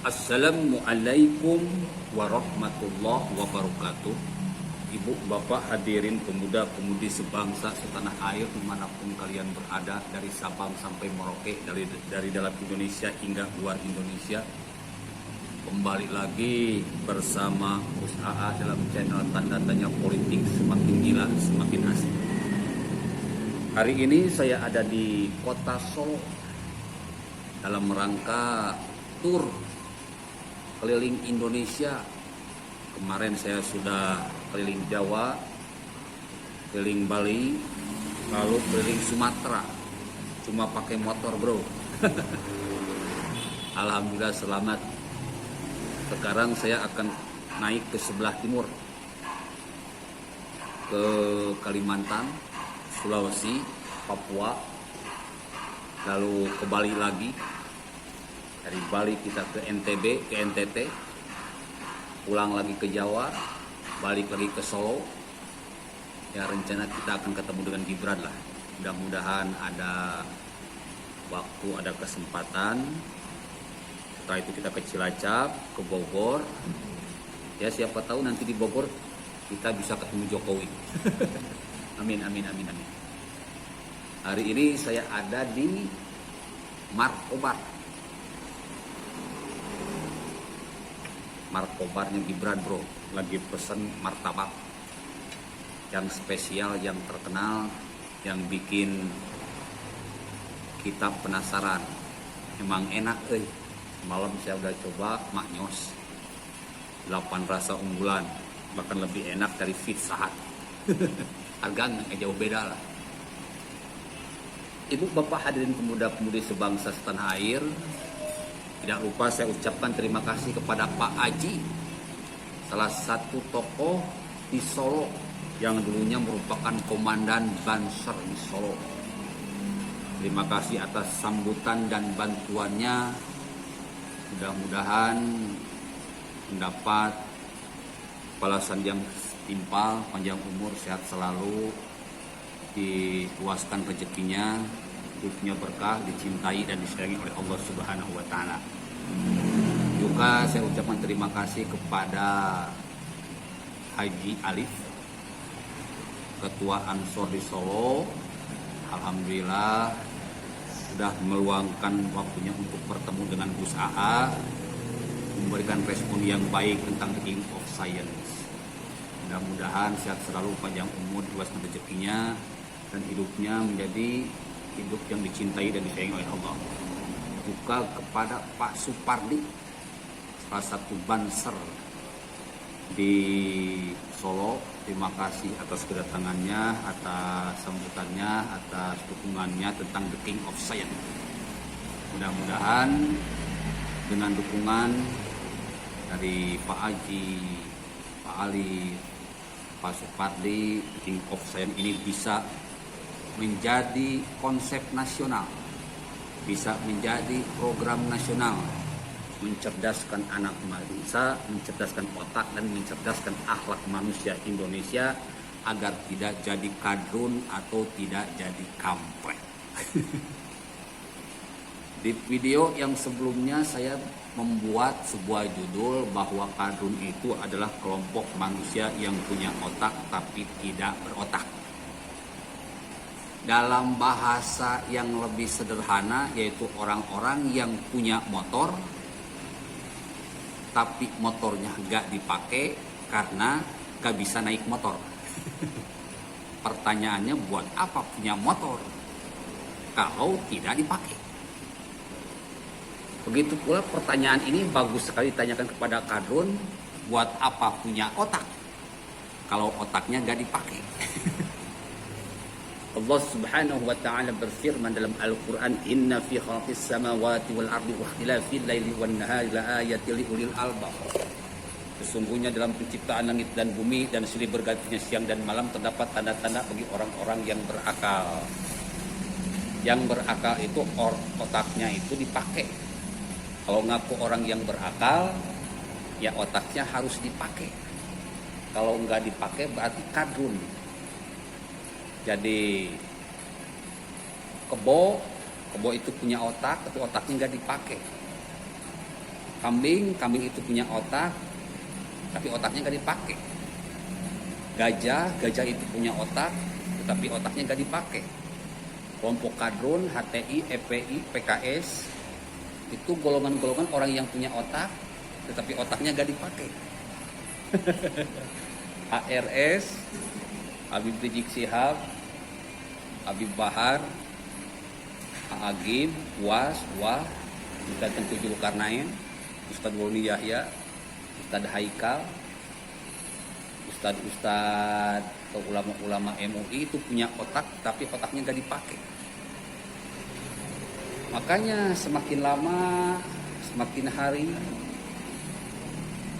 Assalamualaikum warahmatullahi wabarakatuh. Ibu, bapak, hadirin pemuda-pemudi sebangsa setanah air dimanapun kalian berada, dari Sabang sampai Merauke, dari dalam Indonesia hingga luar Indonesia. Kembali lagi bersama Usaha dalam channel Tanda Tanya Politik Semakin Gila Semakin Asik. Hari ini saya ada di kota Solo dalam rangka tur keliling Indonesia. Kemarin saya sudah keliling Jawa, keliling Bali, lalu keliling Sumatera. Cuma pakai motor, bro. Alhamdulillah selamat. Sekarang saya akan naik ke sebelah timur, ke Kalimantan, Sulawesi, Papua, lalu ke Bali lagi. Dari Bali kita ke NTB, ke NTT, pulang lagi ke Jawa, balik lagi ke Solo. Ya, rencana kita akan ketemu dengan Gibran lah. Mudah-mudahan ada waktu, ada kesempatan. Setelah itu kita ke Cilacap, ke Bogor. Ya, siapa tahu nanti di Bogor kita bisa ketemu Jokowi. Amin, amin, amin, amin. Hari ini saya ada di Markobar. Markobarnya Gibran, bro, lagi pesen martabak yang spesial, yang terkenal, yang bikin kita penasaran. Emang enak, Malam saya udah coba maknyos 8 rasa unggulan, bahkan lebih enak dari Pizza Hut. Harganya jauh beda lah. Ibu, bapak, hadirin pemuda-pemudi sebangsa setanah air, tidak lupa saya ucapkan terima kasih kepada Pak Aji, salah satu tokoh di Solo yang dulunya merupakan komandan Banser di Solo. Terima kasih atas sambutan dan bantuannya. Mudah-mudahan mendapat balasan yang setimpal, panjang umur, sehat selalu, diluaskan rezekinya, hidupnya berkah, dicintai dan disayangi oleh Allah Subhanahu wa taala. Juga saya ucapkan terima kasih kepada Haji Alif, Ketua Ansor di Solo. Alhamdulillah sudah meluangkan waktunya untuk bertemu dengan Usaha, memberikan respon yang baik tentang The King of Science. Mudah-mudahan sehat selalu, panjang umur, luaskan rezekinya, dan hidupnya menjadi hidup yang dicintai dan disayangi oleh Allah. Juga kepada Pak Supardi, salah satu Banser di Solo, terima kasih atas kedatangannya, atas sambutannya, atas dukungannya tentang The King of Science. Mudah-mudahan dengan dukungan dari Pak Haji, Pak Ali, Pak Supardi, The King of Science ini bisa menjadi konsep nasional, bisa menjadi program nasional, mencerdaskan anak bangsa, mencerdaskan otak, dan mencerdaskan akhlak manusia Indonesia agar tidak jadi kadrun atau tidak jadi kampret. Di video yang sebelumnya saya membuat sebuah judul bahwa kadrun itu adalah kelompok manusia yang punya otak tapi tidak berotak. Dalam bahasa yang lebih sederhana, yaitu orang-orang yang punya motor tapi motornya gak dipakai karena gak bisa naik motor. Pertanyaannya, buat apa punya motor kalau tidak dipakai? Begitu pula pertanyaan ini bagus sekali ditanyakan kepada kadrun, buat apa punya otak kalau otaknya gak dipakai? Allah Subhanahu wa taala berfirman dalam Al-Qur'an, "Inna fi khalqis samawati wal ardi wa ikhtilafil laili wan nahari laayatil liulil albab." Sesungguhnya dalam penciptaan langit dan bumi dan silih bergantinya siang dan malam terdapat tanda-tanda bagi orang-orang yang berakal. Yang berakal itu otaknya itu dipakai. Kalau ngaku orang yang berakal, ya otaknya harus dipakai. Kalau enggak dipakai berarti kadrun. Jadi kebo itu punya otak, tapi otaknya nggak dipakai. Kambing itu punya otak, tapi otaknya nggak dipakai. Gajah itu punya otak, tetapi otaknya nggak dipakai. Kelompok kadrun, HTI, EPI, PKS, itu golongan-golongan orang yang punya otak, tetapi otaknya nggak dipakai. HRS, Habib Rizik Syihab, Habib Bahar, Agim, UAS, Wah, Ustadz Tengku Zulkarnain, Ustadz Woni Yahya, Ustadz Haikal, Ustadz atau ulama-ulama MUI itu punya otak, tapi otaknya gak dipakai. Makanya semakin lama, semakin hari,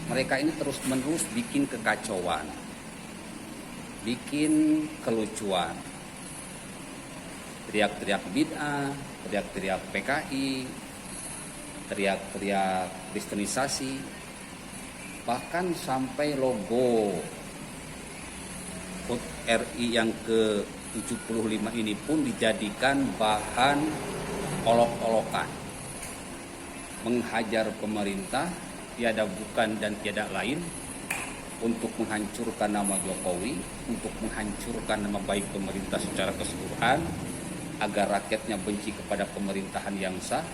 mereka ini terus-menerus bikin kekacauan, bikin kelucuan, teriak-teriak bid'ah, teriak-teriak PKI, teriak-teriak kristenisasi, bahkan sampai logo HUT RI yang ke-75 ini pun dijadikan bahan olok-olokan, menghajar pemerintah tiada bukan dan tiada lain untuk menghancurkan nama Jokowi, untuk menghancurkan nama baik pemerintah secara keseluruhan, agar rakyatnya benci kepada pemerintahan yang sah.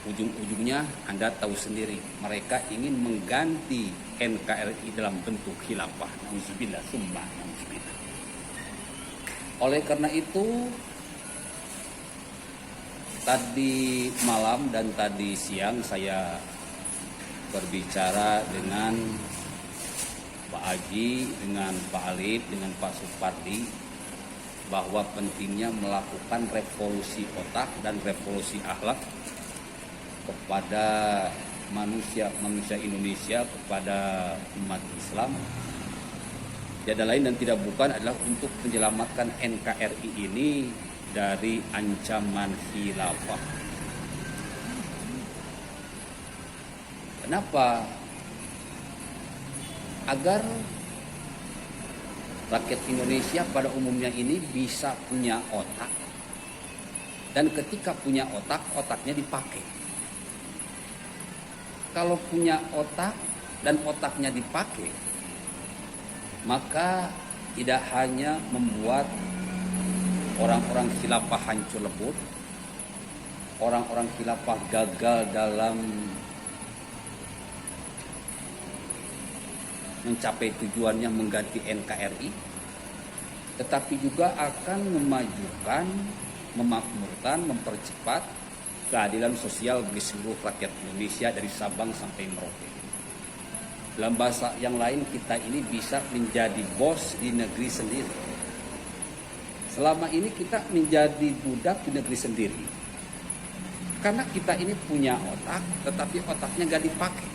Ujung-ujungnya Anda tahu sendiri, mereka ingin mengganti NKRI dalam bentuk khilafah. Nauzubillah, summa nauzubillah. Oleh karena itu, tadi malam dan tadi siang saya berbicara dengan Pak Haji, dengan Pak Alif, dengan Pak Supardi, bahwa pentingnya melakukan revolusi otak dan revolusi akhlak kepada manusia Indonesia, kepada umat Islam. Tiada lain dan tidak bukan adalah untuk menyelamatkan NKRI ini dari ancaman khilafah. Kenapa? Agar rakyat Indonesia pada umumnya ini bisa punya otak, dan ketika punya otak, otaknya dipakai. Kalau punya otak dan otaknya dipakai, maka tidak hanya membuat orang-orang khilafah hancur lebur, orang-orang khilafah gagal dalam mencapai tujuannya mengganti NKRI, tetapi juga akan memajukan, memakmurkan, mempercepat keadilan sosial bagi seluruh rakyat Indonesia dari Sabang sampai Merauke. Dalam bahasa yang lain, kita ini bisa menjadi bos di negeri sendiri. Selama ini kita menjadi budak di negeri sendiri karena kita ini punya otak, tetapi otaknya gak dipakai.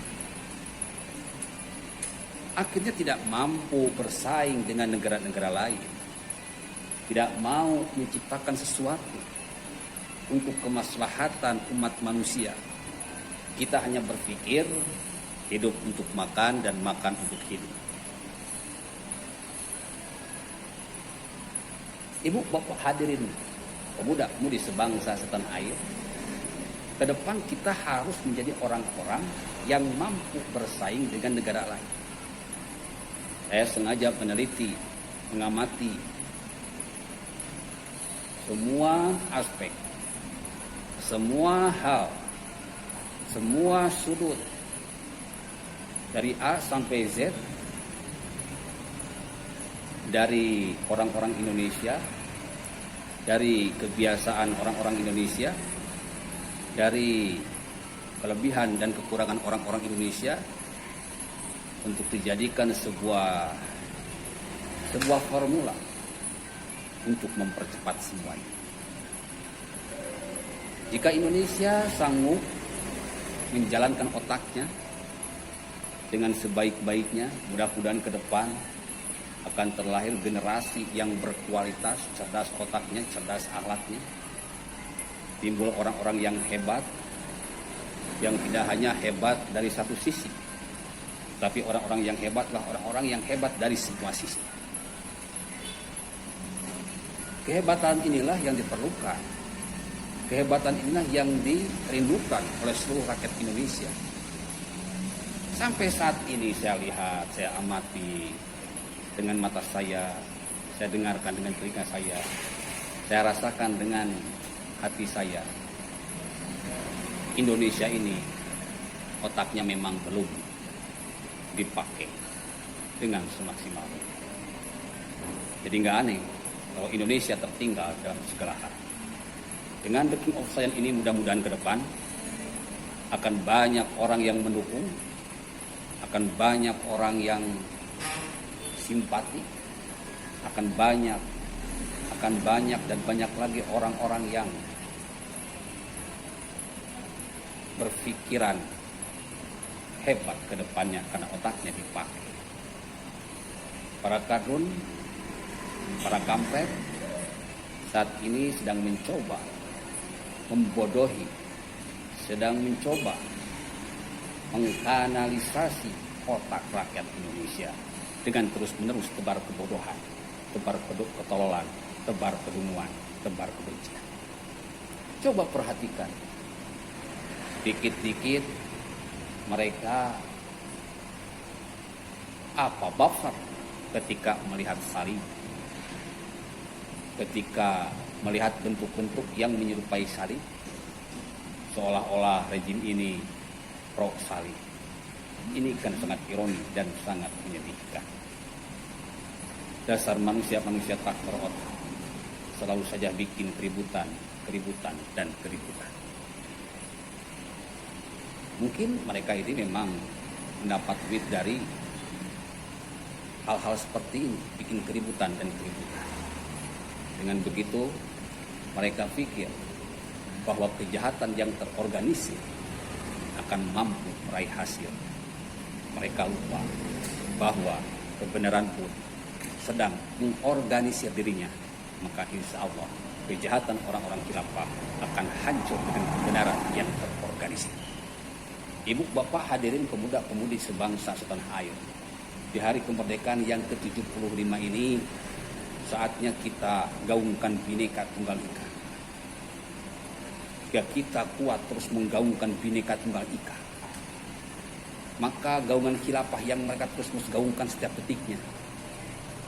Akhirnya tidak mampu bersaing dengan negara-negara lain, tidak mau menciptakan sesuatu untuk kemaslahatan umat manusia. Kita hanya berpikir hidup untuk makan dan makan untuk hidup. Ibu, bapak hadirin, pemuda-pemudi sebangsa setanah air, ke depan kita harus menjadi orang-orang yang mampu bersaing dengan negara lain. Saya sengaja meneliti, mengamati semua aspek, semua hal, semua sudut, dari A sampai Z, dari orang-orang Indonesia, dari kebiasaan orang-orang Indonesia, dari kelebihan dan kekurangan orang-orang Indonesia, untuk dijadikan sebuah formula untuk mempercepat semuanya. Jika Indonesia sanggup menjalankan otaknya dengan sebaik-baiknya, mudah-mudahan ke depan akan terlahir generasi yang berkualitas, cerdas otaknya, cerdas akhlaknya. Timbul orang-orang yang hebat, yang tidak hanya hebat dari satu sisi, tapi orang-orang yang hebatlah orang-orang yang hebat dari semua sisi. Kehebatan inilah yang diperlukan. Kehebatan inilah yang dirindukan oleh seluruh rakyat Indonesia. Sampai saat ini saya lihat, saya amati dengan mata saya dengarkan dengan telinga saya rasakan dengan hati saya. Indonesia ini otaknya memang belum dipakai dengan semaksimal. Jadi nggak aneh kalau Indonesia tertinggal dalam segala hal. Dengan The King of Science ini mudah-mudahan ke depan akan banyak orang yang mendukung, akan banyak orang yang simpati, akan banyak dan banyak lagi orang-orang yang berpikiran hebat ke depannya karena otaknya dipakai. Para kadrun, para kampret saat ini sedang mencoba membodohi, sedang mencoba mengkanalisasi otak rakyat Indonesia dengan terus-menerus tebar kebodohan, tebar ketololan, tebar kedunguan, tebar kebencian. Coba perhatikan, dikit-dikit mereka baper ketika melihat salib, ketika melihat bentuk-bentuk yang menyerupai salib, seolah-olah rejim ini pro salib. Ini kan sangat ironi dan sangat menyedihkan. Dasar manusia-manusia tak berotak, selalu saja bikin keributan dan keributan. Mungkin mereka ini memang mendapat duit dari hal-hal seperti ini, bikin keributan dan keributan. Dengan begitu, mereka pikir bahwa kejahatan yang terorganisir akan mampu meraih hasil. Mereka lupa bahwa kebenaran pun sedang mengorganisir dirinya. Maka insya Allah kejahatan orang-orang khilafah akan hancur dengan kebenaran yang terorganisir. Ibu bapak hadirin pemuda-pemudi sebangsa setanah air, di hari kemerdekaan yang ke-75 ini saatnya kita gaungkan Bhinneka Tunggal Ika. Jika kita kuat terus menggaungkan Bhinneka Tunggal Ika, maka gaungan khilafah yang mereka terus gaungkan setiap detiknya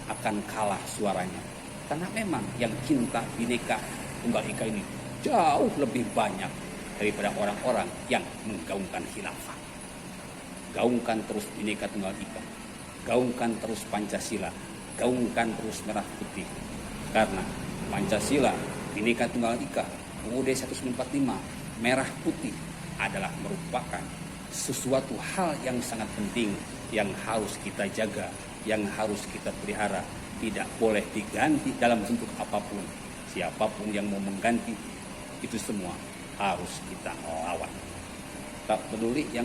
akan kalah suaranya. Karena memang yang cinta Bhinneka Tunggal Ika ini jauh lebih banyak daripada orang-orang yang menggaungkan khilafah. Gaungkan terus Bhinneka Tunggal Ika, gaungkan terus Pancasila, gaungkan terus merah putih. Karena Pancasila, Bhinneka Tunggal Ika, UUD 1945, merah putih adalah merupakan sesuatu hal yang sangat penting yang harus kita jaga, yang harus kita pelihara. Tidak boleh diganti dalam bentuk apapun. Siapapun yang mau mengganti itu semua harus kita lawan. Tak peduli yang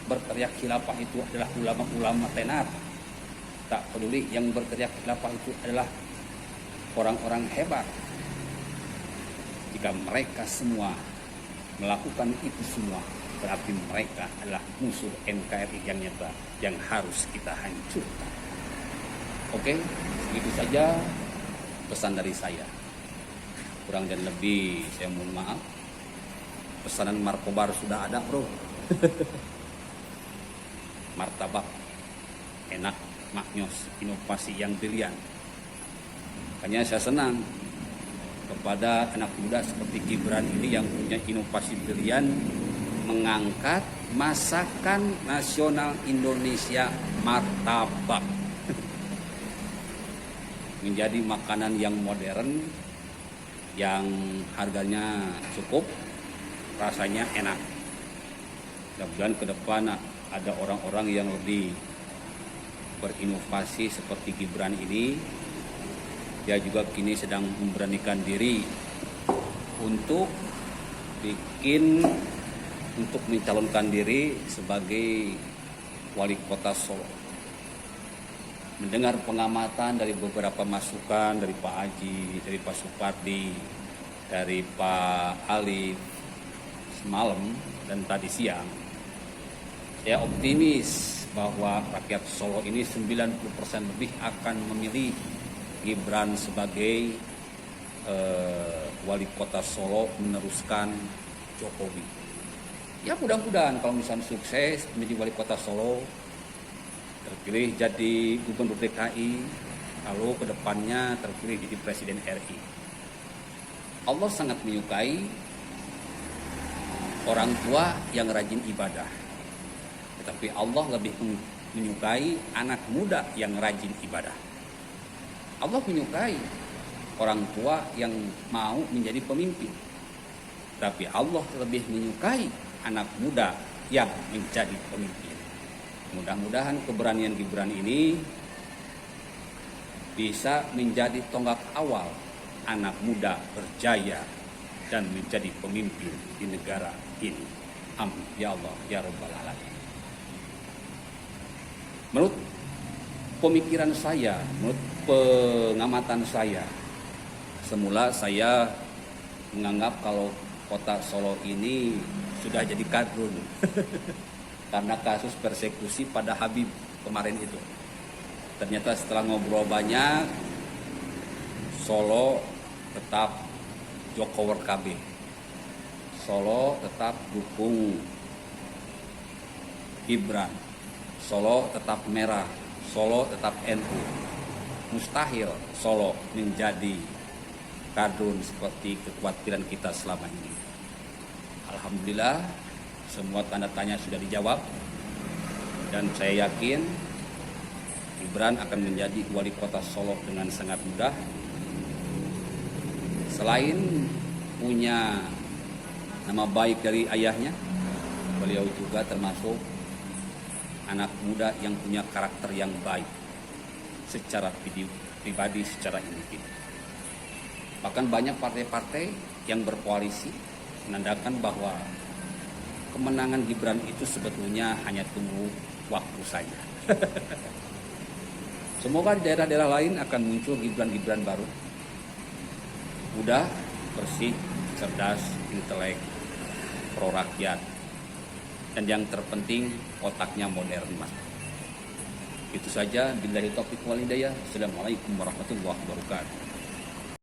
berteriak khilafah itu adalah ulama-ulama tenar. Tak peduli yang berteriak khilafah itu adalah orang-orang hebat. Jika mereka semua melakukan itu semua, berarti mereka adalah musuh NKRI yang nyata yang harus kita hancurkan. Oke, begitu saja pesan dari saya. Kurang dan lebih saya mohon maaf. Pesanan markobar sudah ada, bro. Martabak enak, maknyos, inovasi yang brilian. Makanya saya senang kepada anak muda seperti Gibran ini yang punya inovasi brilian, mengangkat masakan nasional Indonesia, martabak, menjadi makanan yang modern, yang harganya cukup, rasanya enak. Mudah-mudahan ke depan ada orang-orang yang lebih berinovasi seperti Gibran ini. Dia juga kini sedang memberanikan diri untuk mencalonkan diri sebagai wali kota Solo. Mendengar pengamatan dari beberapa masukan dari Pak Haji, dari Pak Supardi, dari Pak Ali semalam dan tadi siang, saya optimis bahwa rakyat Solo ini 90% lebih akan memilih Gibran sebagai wali kota Solo meneruskan Jokowi. Ya mudah-mudahan kalau misalnya sukses menjadi wali kota Solo, terpilih jadi gubernur DKI, lalu kedepannya terpilih jadi presiden RI. Allah sangat menyukai orang tua yang rajin ibadah. Tetapi Allah lebih menyukai anak muda yang rajin ibadah. Allah menyukai orang tua yang mau menjadi pemimpin. Tapi Allah lebih menyukai anak muda yang menjadi pemimpin. Mudah-mudahan keberanian Gibran ini bisa menjadi tonggak awal anak muda berjaya dan menjadi pemimpin di negara ini. Amin. Ya Allah, ya Rabbal Alamin. Menurut pemikiran saya, menurut pengamatan saya, semula saya menganggap kalau kota Solo ini sudah jadi kadrun karena kasus persekusi pada Habib kemarin itu. Ternyata setelah ngobrol banyak, Solo tetap Jokower KB, Solo tetap dukung Gibran, Solo tetap merah, Solo tetap NU. Mustahil Solo menjadi kadrun seperti kekhawatiran kita selama ini. Alhamdulillah semua tanda tanya sudah dijawab dan saya yakin Gibran akan menjadi wali kota Solo dengan sangat mudah. Selain punya nama baik dari ayahnya, beliau juga termasuk anak muda yang punya karakter yang baik secara pribadi, secara individu. Bahkan banyak partai-partai yang berkoalisi menandakan bahwa kemenangan Gibran itu sebetulnya hanya tunggu waktu saja. Semoga di daerah-daerah lain akan muncul Gibran-Gibran baru. Muda, bersih, cerdas, intelek, pro rakyat, dan yang terpenting otaknya modern, Mas. Itu saja. Billahi taufiq wal hidayah. Assalamualaikum warahmatullahi wabarakatuh.